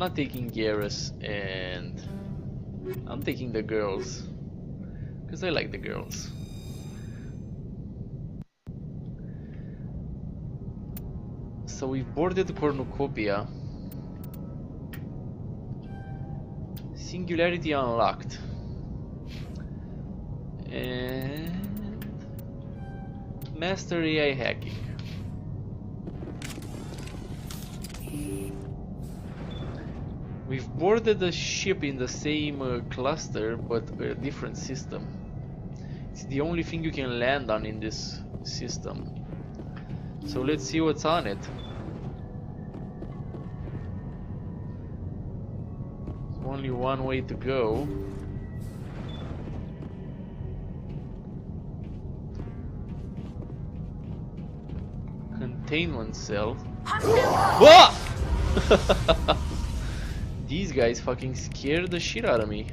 not taking Garrus, and I'm taking the girls because I like the girls. So we've boarded the cornucopia. Singularity unlocked. And master AI hacking. We've boarded the ship in the same cluster, but a different system. It's the only thing you can land on in this system. So let's see what's on it. There's only one way to go. Containment cell. Whoa! These guys fucking scared the shit out of me.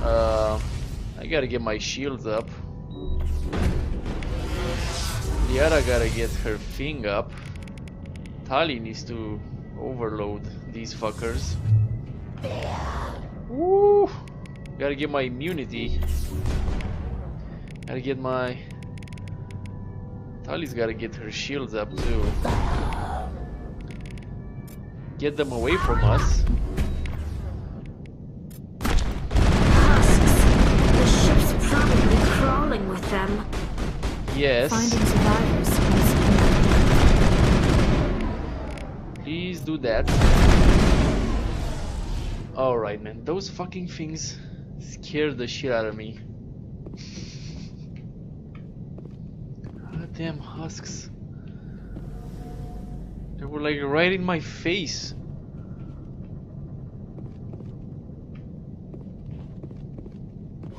I gotta get my shields up. Liara gotta get her thing up. Tali needs to overload these fuckers. Woo! Gotta get my immunity. Gotta get my... Tali's gotta get her shields up too. Get them away from us. The ship's probably crawling with them. Yes. Finding survivors. Please do that. Alright, man. Those fucking things scared the shit out of me. Goddamn husks. They were like right in my face.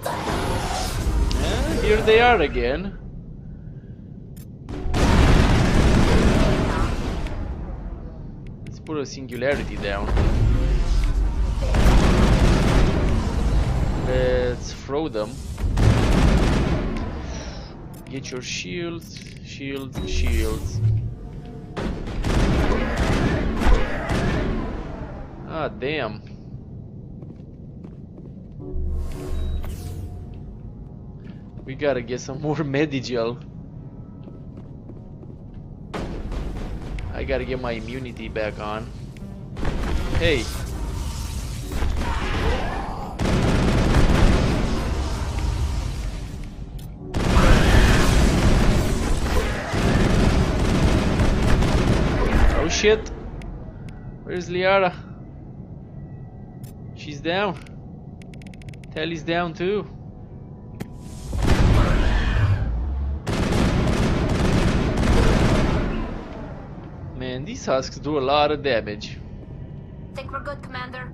And here they are again. Let's put a singularity down. Let's throw them. Get your shields, shields, shields. Ah, damn. We gotta get some more Medigel. I gotta get my immunity back on. Hey. Oh shit. Where's Liara? She's down. Tali's down too. Man, these husks do a lot of damage. Think we're good, Commander?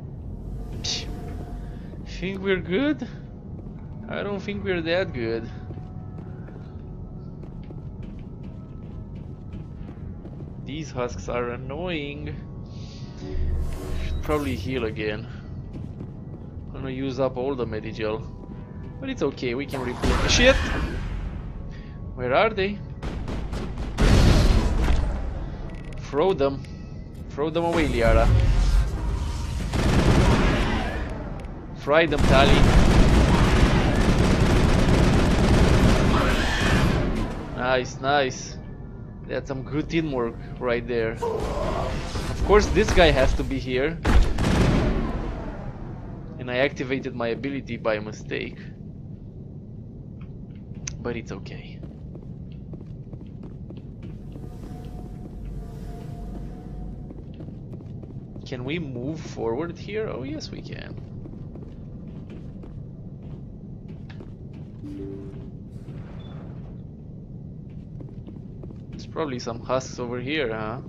Think we're good? I don't think we're that good. These husks are annoying. Should probably heal again. I'm gonna use up all the Medigel. But it's okay, we can replenish. Shit! Where are they? Throw them. Throw them away, Liara. Fry them, Tali. Nice, nice. That's some good teamwork right there. Of course, this guy has to be here. And I activated my ability by mistake. But it's okay. Can we move forward here? Oh yes, we can. There's probably some husks over here, huh?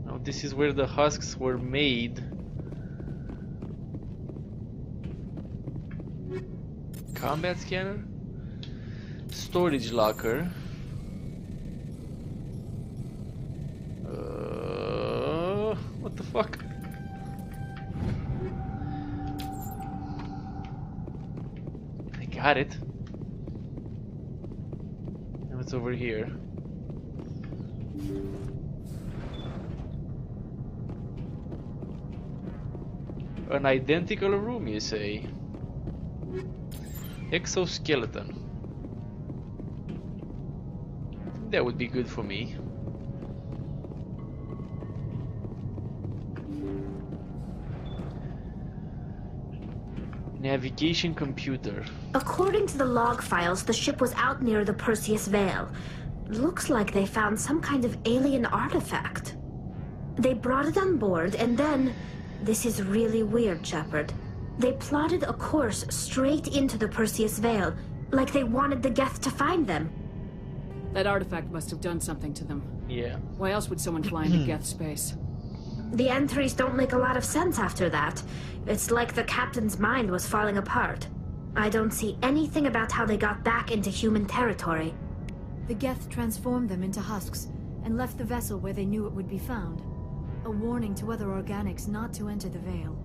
Now this is where the husks were made. Combat scanner? Storage locker. What the fuck? I got it. Now let's What's over here? An identical room, you say? Exoskeleton. That would be good for me. Navigation computer. According to the log files, the ship was out near the Perseus Veil. Looks like they found some kind of alien artifact. They brought it on board and then... This is really weird, Shepard. They plotted a course straight into the Perseus Veil, like they wanted the Geth to find them. That artifact must have done something to them. Yeah. Why else would someone fly into Geth space? The entries don't make a lot of sense after that. It's like the captain's mind was falling apart. I don't see anything about how they got back into human territory. The Geth transformed them into husks and left the vessel where they knew it would be found. A warning to other organics not to enter the Veil.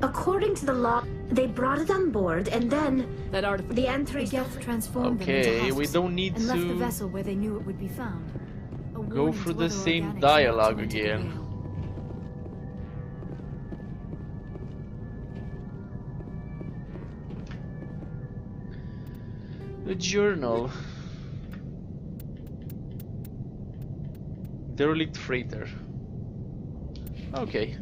According to the law, they brought it on board and then... That artifact... The entries... The Geth transformed them into Okay, husks we don't need and left the to vessel where they knew it would be found. A go warning through to the other same organics not dialogue to enter the again. Veil. The journal. Derelict freighter. Okay.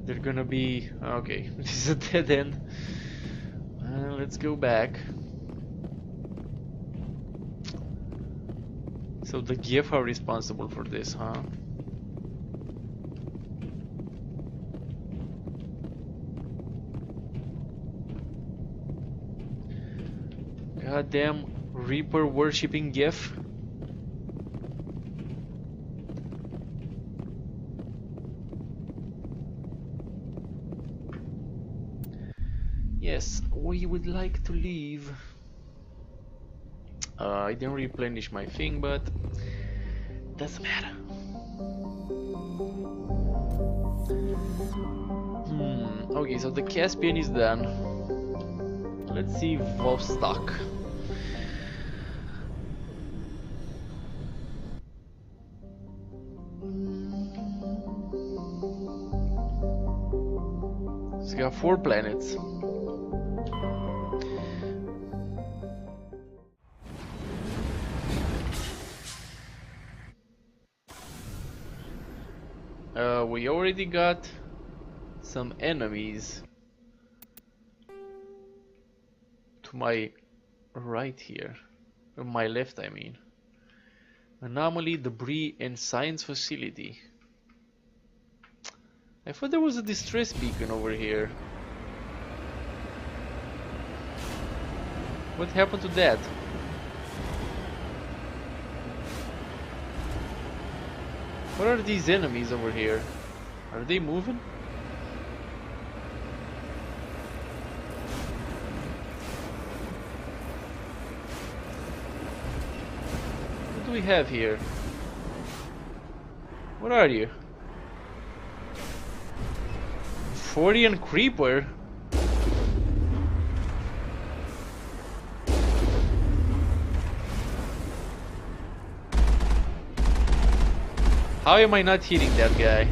They're gonna be... Okay, this is a dead end. Let's go back. So the Geth are responsible for this, huh? Goddamn Reaper worshipping Geth. Yes, we would like to leave. I didn't replenish my thing, but doesn't matter. Okay, so the Caspian is done. Let's see Vostok. It's got 4 planets. We already got some enemies to my right here. On my left, I mean. Anomaly, debris, and science facility. I thought there was a distress beacon over here. What happened to that? What are these enemies over here? Are they moving? What do we have here? What are you? Forian Creeper? How am I not hitting that guy?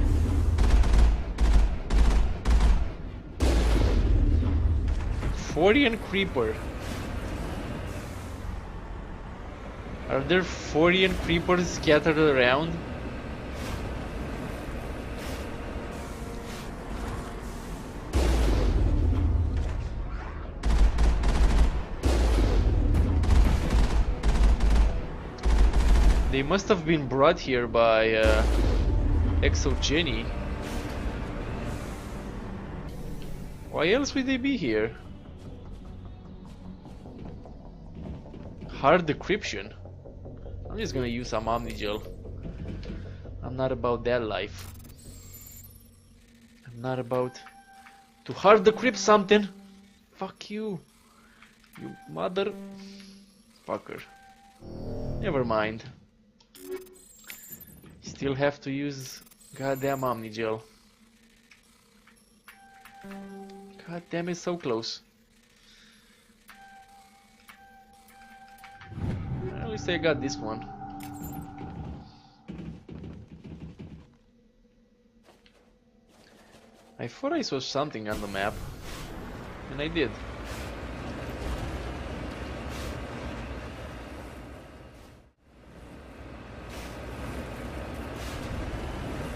Forian Creeper. Are there Forian Creepers scattered around? They must have been brought here by Exogeny. Why else would they be here? Hard decryption. I'm just gonna use some Omnigel. I'm not about that life. I'm not about to hard decrypt something. Fuck you. You mother fucker. Never mind. Still have to use goddamn Omnigel. God damn it, so close. At least I got this one. I thought I saw something on the map, and I did.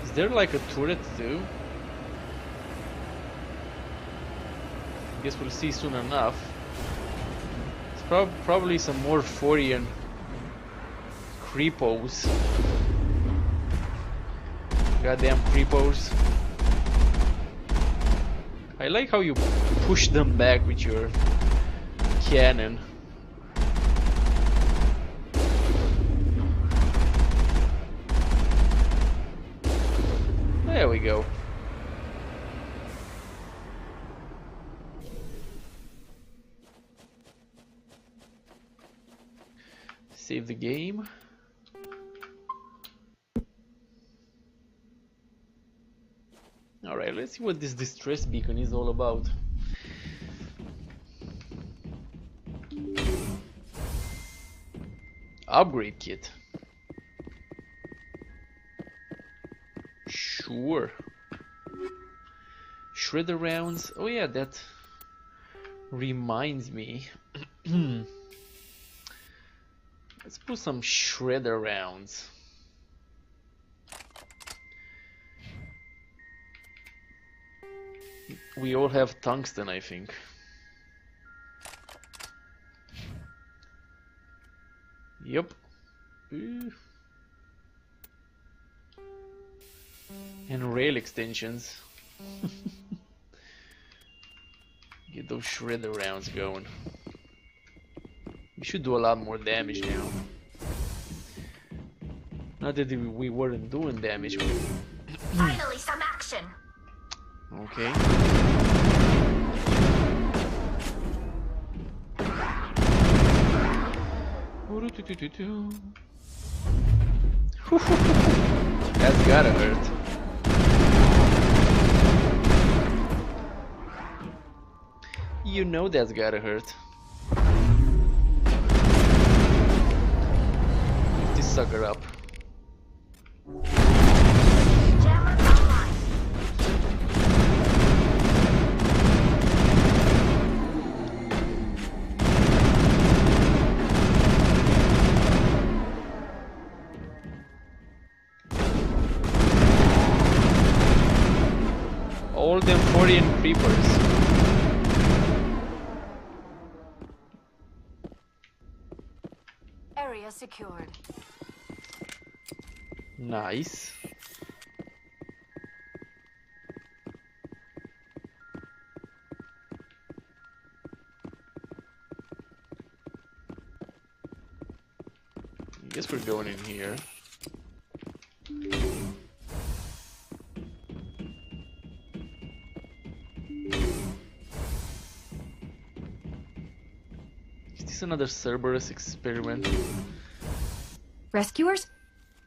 Is there like a turret too? I guess we'll see soon enough. It's probably some more Thorian creepos. Goddamn creepos. I like how you push them back with your cannon. There we go. Save the game. Alright, let's see what this distress beacon is all about. Upgrade kit. Sure. Shredder rounds. Oh yeah, that reminds me. Let's put some shredder rounds. We all have tungsten, I think. Yep. Ooh. And rail extensions. Get those shredder rounds going. We should do a lot more damage now. Not that we weren't doing damage. Finally, some action. Okay. That's gotta hurt. You know that's gotta hurt. Lift this sucker up. Jammer online. All them Thorian creepers. Area secured. Nice. I guess we're going in here. Is this another Cerberus experiment? Rescuers?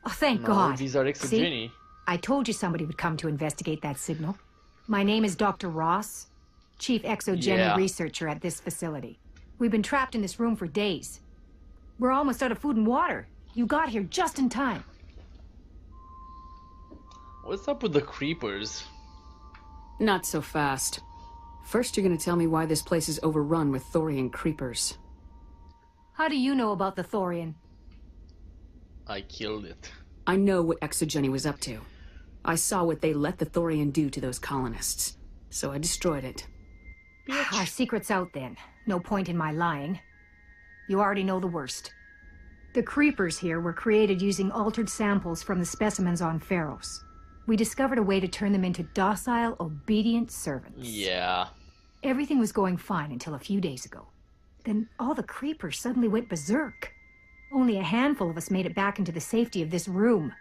Oh, thank No, God. these are exogeny. See? I told you somebody would come to investigate that signal. My name is Dr. Ross, Chief Exogeny Yeah. Researcher at this facility. We've been trapped in this room for days. We're almost out of food and water. You got here just in time. What's up with the creepers? Not so fast. First, you're gonna tell me why this place is overrun with Thorian creepers. How do you know about the Thorian? I killed it. I know what Exogeny was up to. I saw what they let the Thorian do to those colonists, so I destroyed it. Our secret's out then. No point in my lying. You already know the worst. The creepers here were created using altered samples from the specimens on Pharos. We discovered a way to turn them into docile, obedient servants. Yeah. Everything was going fine until a few days ago. Then all the creepers suddenly went berserk. Only a handful of us made it back into the safety of this room.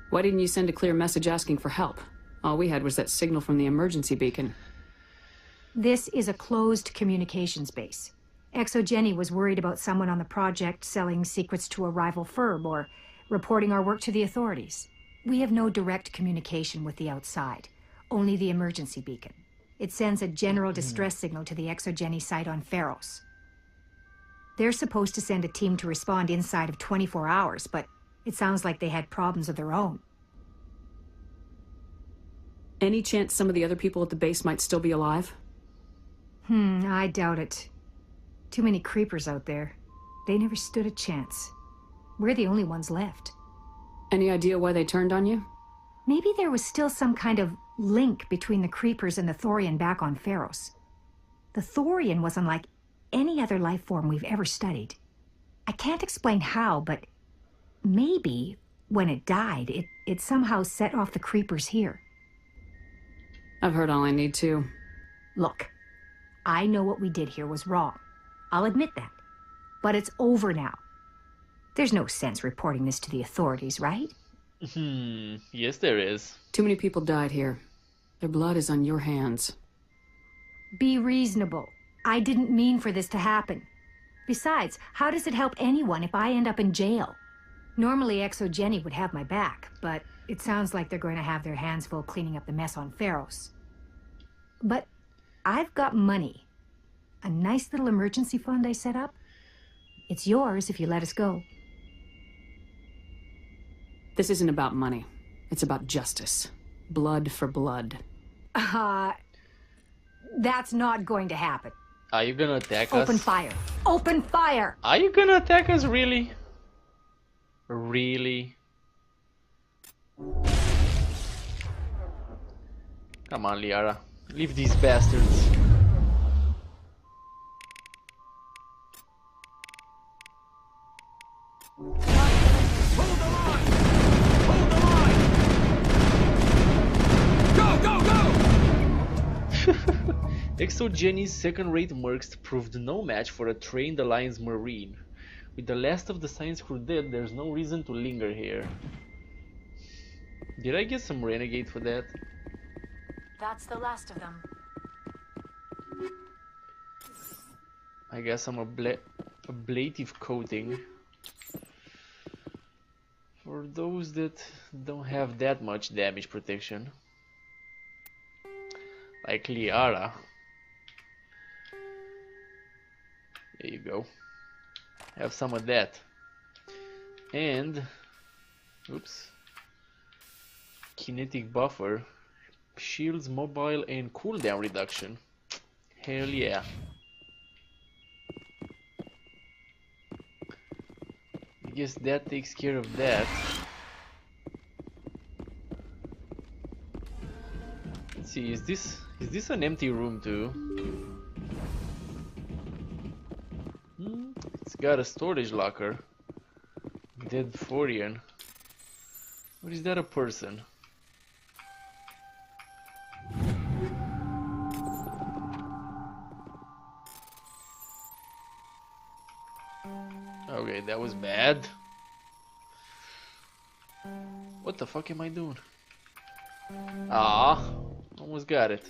Why didn't you send a clear message asking for help? All we had was that signal from the emergency beacon. This is a closed communications base. Exogeny was worried about someone on the project selling secrets to a rival firm or reporting our work to the authorities. We have no direct communication with the outside. only the emergency beacon. It sends a general distress signal to the Exogeny site on Pharos. They're supposed to send a team to respond inside of 24 hours, but it sounds like they had problems of their own. Any chance some of the other people at the base might still be alive? I doubt it. Too many creepers out there. They never stood a chance. We're the only ones left. Any idea why they turned on you? Maybe there was still some kind of link between the creepers and the Thorian back on Pharos. The Thorian was unlike any other life form we've ever studied. I can't explain how, but maybe when it died, it somehow set off the creepers here. I've heard all I need to. Look, I know what we did here was wrong. I'll admit that. But it's over now. There's no sense reporting this to the authorities, right? Yes, there is. Too many people died here. Their blood is on your hands. Be reasonable. I didn't mean for this to happen. Besides, how does it help anyone if I end up in jail? Normally Exogeny would have my back, but it sounds like they're going to have their hands full cleaning up the mess on Pharos. But I've got money. A nice little emergency fund I set up. It's yours if you let us go. This isn't about money. It's about justice. Blood for blood. That's not going to happen. Are you gonna attack us? Open fire. Open fire! Are you gonna attack us, really? Really? Come on, Liara. Leave these bastards. Exogeny's second-rate mercs proved no match for a trained Alliance Marine. With the last of the science crew dead, there's no reason to linger here. Did I get some Renegade for that? That's the last of them. I got some ablative coating. For those that don't have that much damage protection. Like Liara. There you go. Have some of that. And oops. Kinetic buffer. Shields, mobile, and cooldown reduction. Hell yeah. I guess that takes care of that. Let's see, is this an empty room too? It's got a storage locker. Dead Thorian. Or is that a person? Okay, that was bad. What the fuck am I doing? Ah, almost got it.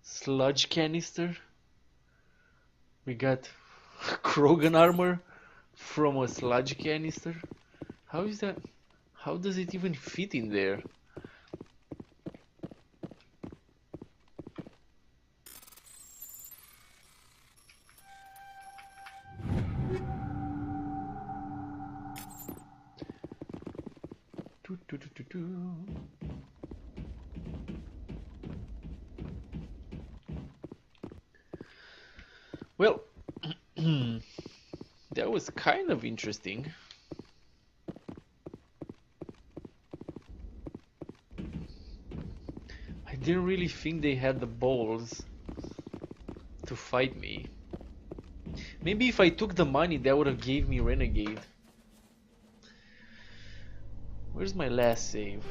Sludge canister. We got Krogan armor from a sludge canister. How is that? How does it even fit in there? Well, that was kind of interesting. I didn't really think they had the balls to fight me. Maybe if I took the money, that would have gave me Renegade. Where's my last save?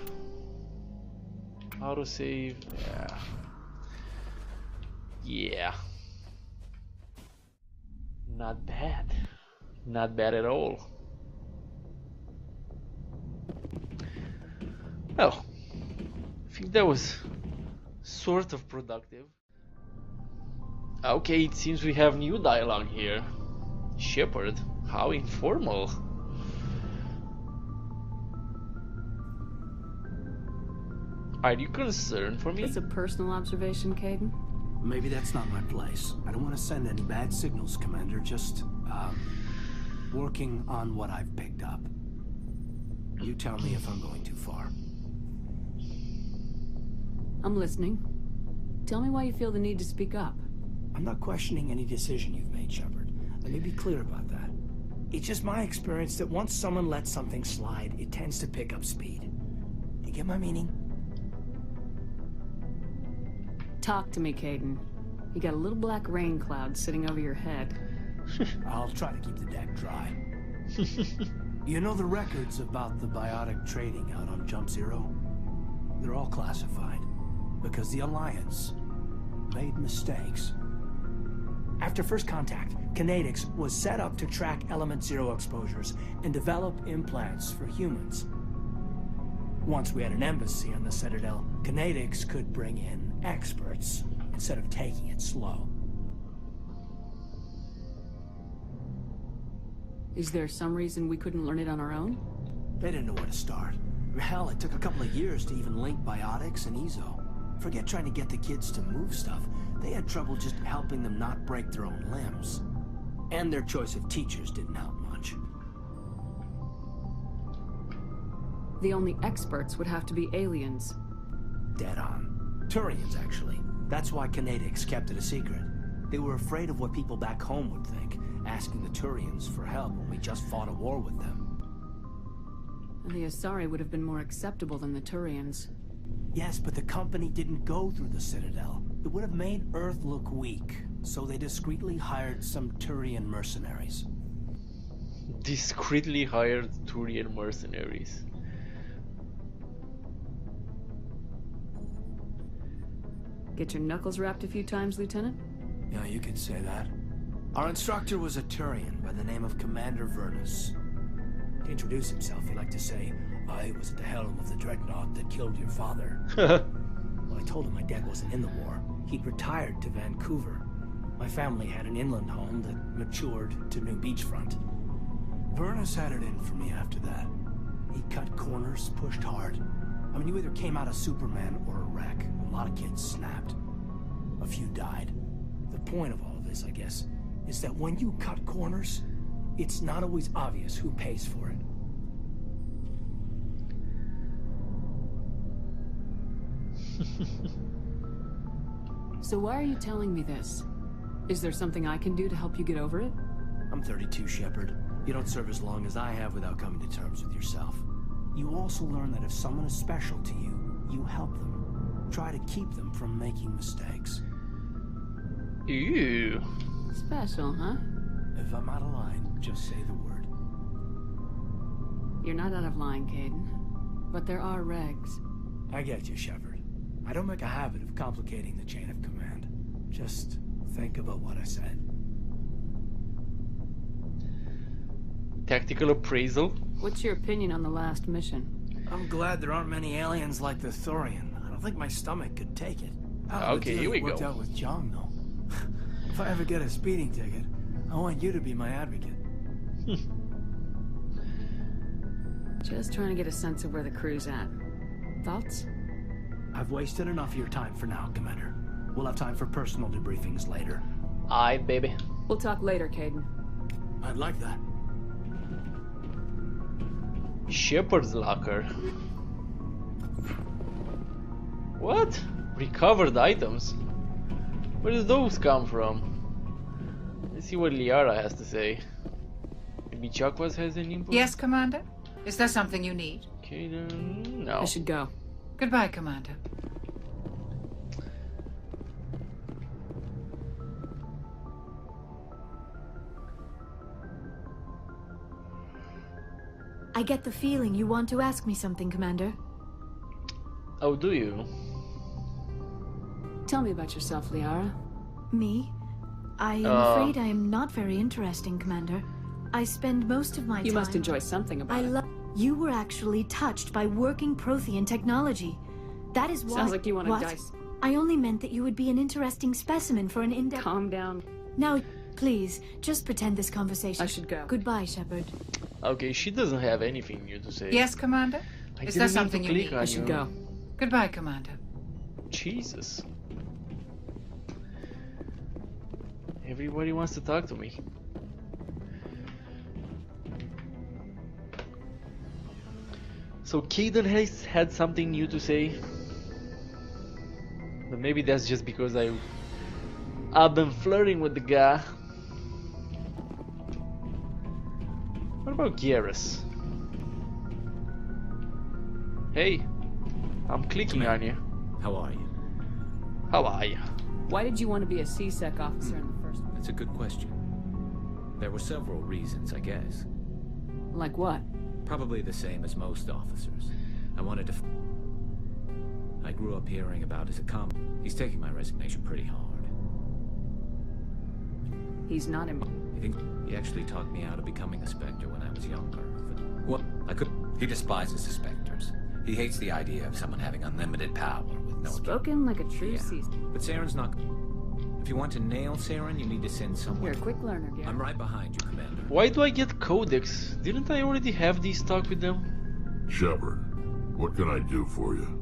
Autosave. Yeah. Yeah. Not bad. Not bad at all. Well, I think that was sort of productive. Okay, it seems we have new dialogue here. Shepard, how informal. Are you concerned for me? It's a personal observation, Caden. Maybe that's not my place. I don't want to send any bad signals, Commander. Just, working on what I've picked up. You tell me if I'm going too far. I'm listening. Tell me why you feel the need to speak up. I'm not questioning any decision you've made, Shepard. Let me be clear about that. It's just my experience that once someone lets something slide, it tends to pick up speed. You get my meaning? Talk to me, Caden. You got a little black rain cloud sitting over your head. I'll try to keep the deck dry. You know the records about the biotic trading out on Jump Zero? They're all classified, because the Alliance made mistakes. After first contact, Kinetics was set up to track Element Zero exposures and develop implants for humans. Once we had an embassy on the Citadel, Kinetics could bring in experts instead of taking it slow. Is there some reason we couldn't learn it on our own? They didn't know where to start. Hell, it took a couple of years to even link biotics and EZO. Forget trying to get the kids to move stuff. They had trouble just helping them not break their own limbs. And their choice of teachers didn't help much. The only experts would have to be aliens. Dead on. Turians, actually. That's why Kinetics kept it a secret. They were afraid of what people back home would think, asking the Turians for help when we just fought a war with them. And the Asari would have been more acceptable than the Turians. Yes, but the company didn't go through the Citadel. It would have made Earth look weak, so they discreetly hired some Turian mercenaries. Discreetly hired Turian mercenaries. Get your knuckles rapped a few times, Lieutenant? Yeah, you could say that. Our instructor was a Turian by the name of Commander Vernus. To introduce himself, he liked to say, "I was at the helm of the dreadnought that killed your father." When I told him my dad wasn't in the war, he'd retired to Vancouver. My family had an inland home that matured to new beachfront. Vernus had it in for me after that. He cut corners, pushed hard. I mean, you either came out a Superman or a wreck. A lot of kids snapped. A few died. The point of all of this, I guess, is that when you cut corners, it's not always obvious who pays for it. So why are you telling me this? Is there something I can do to help you get over it? I'm 32, Shepard. You don't serve as long as I have without coming to terms with yourself. You also learn that if someone is special to you, you help them. Try to keep them from making mistakes. Ew. Special, huh? If I'm out of line, just say the word. You're not out of line, Caden. But there are regs. I get you, Shepard. I don't make a habit of complicating the chain of command. Just think about what I said. Tactical appraisal. What's your opinion on the last mission? I'm glad there aren't many aliens like the Thorian. I don't think my stomach could take it. Okay, here we worked go. out with John, though. If I ever get a speeding ticket, I want you to be my advocate. Just trying to get a sense of where the crew's at. Thoughts? I've wasted enough of your time for now, Commander. We'll have time for personal debriefings later. Aye, baby. We'll talk later, Caden. I'd like that. Shepard's locker. What? Recovered items? Where did those come from? Let's see what Liara has to say. Maybe Chakwas has any input? Yes, Commander? Is there something you need? Okay, then no. I should go. Goodbye, Commander. I get the feeling you want to ask me something, Commander. Oh, do you? Tell me about yourself, Liara. Me? I am afraid I am not very interesting, Commander. I spend most of my time... You must enjoy something about it. You were actually touched by working Prothean technology. That is why... Sounds like you want to What? dice. I only meant that you would be an interesting specimen for an in-depth... Calm down. Now, please, just pretend this conversation... I should go. Goodbye, Shepard. Okay, she doesn't have anything new to say. Yes, Commander? I Is didn't there mean something to you click need? on I should you. go. Goodbye, Commander. Jesus. Everybody wants to talk to me. So Caden has had something new to say. But maybe that's just because I've been flirting with the guy. What about Garrus? Hey, I'm clicking on you. How are you? How are you? Why did you want to be a C-Sec officer in the first place? That's a good question. There were several reasons, I guess. Like what? Probably the same as most officers. I wanted to... I grew up hearing about his He's taking my resignation pretty hard. He's not in... He actually talked me out of becoming a Spectre when I was younger. What? He despises the Spectres. He hates the idea of someone having unlimited power with no... Spoken like a true C-Sec. But Saren's not... If you want to nail Saren, you need to send someone... You're a quick learner, Garrus. I'm right behind you, Commander. Why do I get Codex? Didn't I already have these talk with them? Shepard, what can I do for you?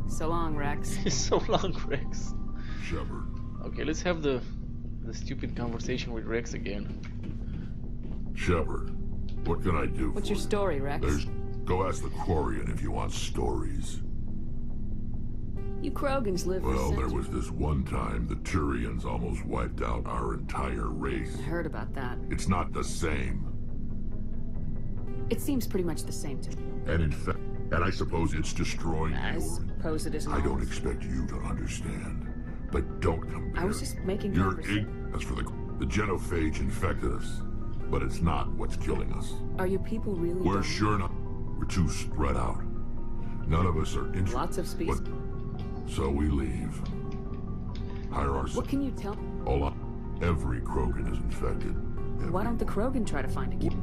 So long, Rex. So long, Rex. Shepard. Okay, let's have the stupid conversation with Rex again. Shepard, what can I do What's for your story, Rex? Go ask the Quarian if you want stories. You Krogans live for Well, there centuries. was this one time the Turians almost wiped out our entire race. I heard about that. It's not the same. It seems pretty much the same to me. And in fact, and I suppose it's destroying I you. suppose it isn't. I don't all. expect you to understand. But don't compare. I was just making You're conversation. As for the genophage infected us, but it's not what's killing us. Are you people really? We're dumb? sure not. We're too spread out. None of us are interested. Lots of species. So we leave. Hire our... What can you tell? All up. Every Krogan is infected. Why don't the Krogan try to find a cure?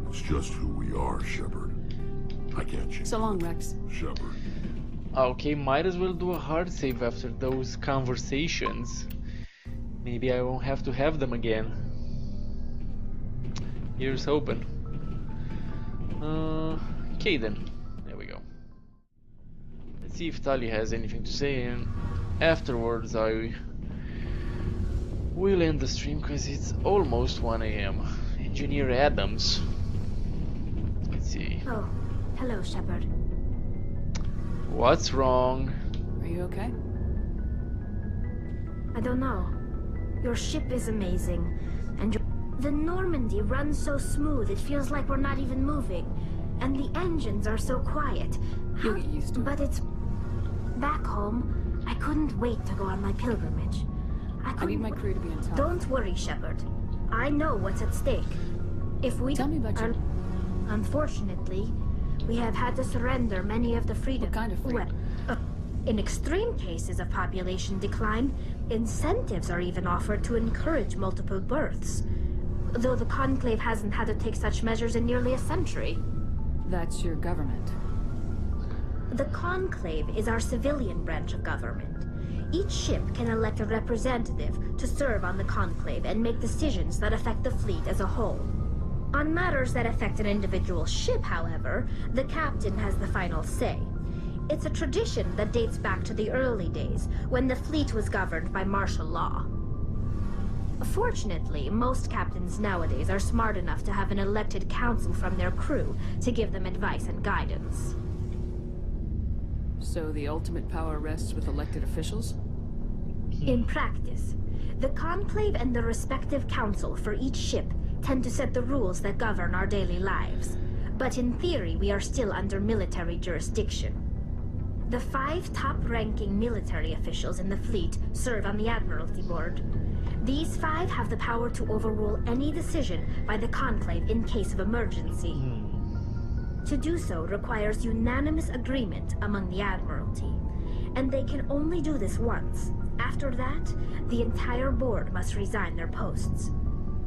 It's just who we are, Shepard. I can't change. So long, Rex. Shepard. Okay, might as well do a hard save after those conversations. Maybe I won't have to have them again. Here's hoping. Okay then. There we go. Let's see if Tali has anything to say, and afterwards I will end the stream because it's almost 1 AM. Engineer Adams. Let's see. Oh, hello, Shepard. What's wrong? Are you okay? I don't know. Your ship is amazing, and the Normandy runs so smooth it feels like we're not even moving, and the engines are so quiet. You'll get used to it. But it's... Back home, I couldn't wait to go on my pilgrimage. I need my crew to be on top. Don't worry, Shepard. I know what's at stake. If we... Tell me about your... Unfortunately, we have had to surrender many of the freedom... What kind of freedom? Well, in extreme cases of population decline, incentives are even offered to encourage multiple births. Though the Conclave hasn't had to take such measures in nearly a century. That's your government. The Conclave is our civilian branch of government. Each ship can elect a representative to serve on the Conclave and make decisions that affect the fleet as a whole. On matters that affect an individual ship, however, the captain has the final say. It's a tradition that dates back to the early days, when the fleet was governed by martial law. Fortunately, most captains nowadays are smart enough to have an elected council from their crew to give them advice and guidance. So the ultimate power rests with elected officials? In practice, the Conclave and the respective council for each ship tend to set the rules that govern our daily lives. But in theory, we are still under military jurisdiction. The 5 top-ranking military officials in the fleet serve on the Admiralty Board. These 5 have the power to overrule any decision by the Conclave in case of emergency. To do so requires unanimous agreement among the Admiralty, and they can only do this once. After that, the entire board must resign their posts.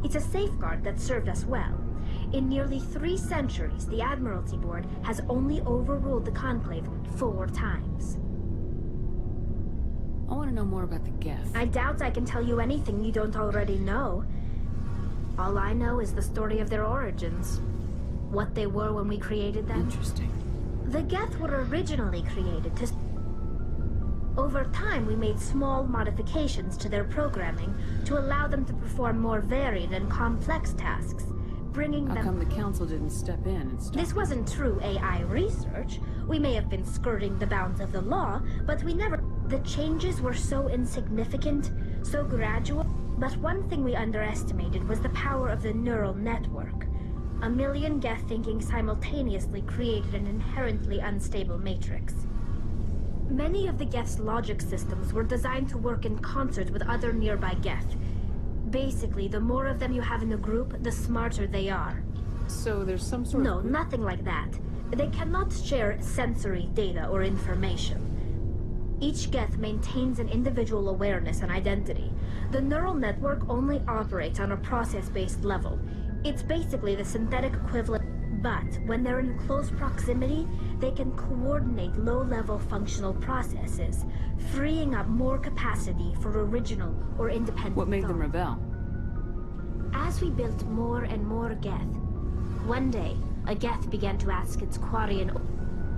It's a safeguard that served us well. In nearly 3 centuries, the Admiralty Board has only overruled the Conclave 4 times. I want to know more about the Geth. I doubt I can tell you anything you don't already know. All I know is the story of their origins. What they were when we created them. Interesting. The Geth were originally created to... Over time, we made small modifications to their programming to allow them to perform more varied and complex tasks, bringing them... How come the Council didn't step in and stop? This wasn't true AI research. We may have been skirting the bounds of the law, but we never... The changes were so insignificant, so gradual. But one thing we underestimated was the power of the neural network. A million Geth thinking simultaneously created an inherently unstable matrix. Many of the Geth's logic systems were designed to work in concert with other nearby Geth. Basically, the more of them you have in a group, the smarter they are. So there's some sort No, of... nothing like that. They cannot share sensory data or information. Each Geth maintains an individual awareness and identity. The neural network only operates on a process-based level. It's basically the synthetic equivalent, but when they're in close proximity, they can coordinate low-level functional processes, freeing up more capacity for original or independent What made them thought. rebel? As we built more and more Geth, one day, a Geth began to ask its Quarian...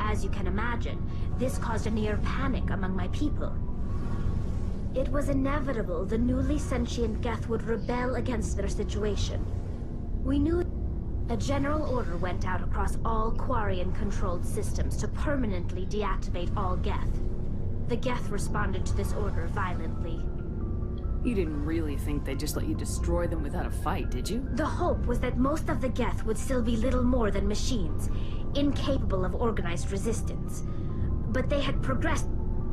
As you can imagine, this caused a near panic among my people. It was inevitable the newly sentient Geth would rebel against their situation. We knew a general order went out across all Quarian-controlled systems to permanently deactivate all Geth. The Geth responded to this order violently. You didn't really think they'd just let you destroy them without a fight, did you? The hope was that most of the Geth would still be little more than machines, incapable of organized resistance. But they had progressed.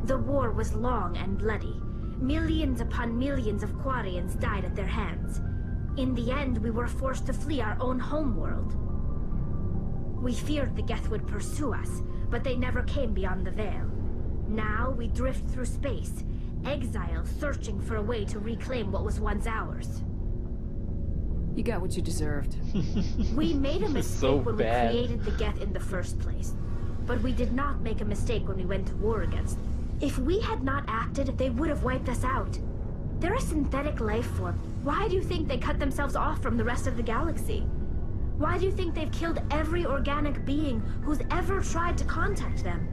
The war was long and bloody. Millions upon millions of Quarians died at their hands. In the end, we were forced to flee our own homeworld. We feared the Geth would pursue us, but they never came beyond the Veil. Now we drift through space, exile searching for a way to reclaim what was once ours. You got what you deserved. We made a This is mistake so when bad. we created the Geth in the first place. But we did not make a mistake when we went to war against them. If we had not acted, they would have wiped us out. They're a synthetic life form. Why do you think they cut themselves off from the rest of the galaxy? Why do you think they've killed every organic being who's ever tried to contact them?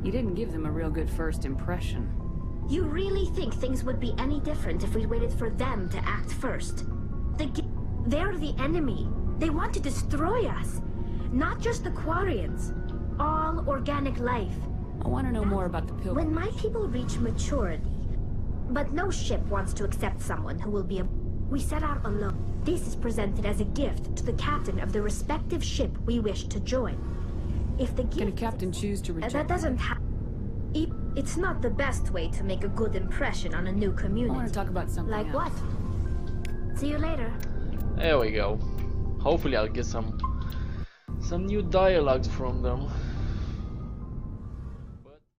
You didn't give them a real good first impression. You really think things would be any different if we waited for them to act first? They're the enemy. They want to destroy us. Not just the Quarians. All organic life. I want to know more about the Pilgrim. When my people reach maturity, but no ship wants to accept someone who will be a... We set out alone. This is presented as a gift to the captain of the respective ship we wish to join. If the gift... Can a captain choose to reject? That doesn't happen. It's not the best way to make a good impression on a new I community. want to talk about something Like else. what? See you later. There we go. Hopefully I'll get some new dialogues from them.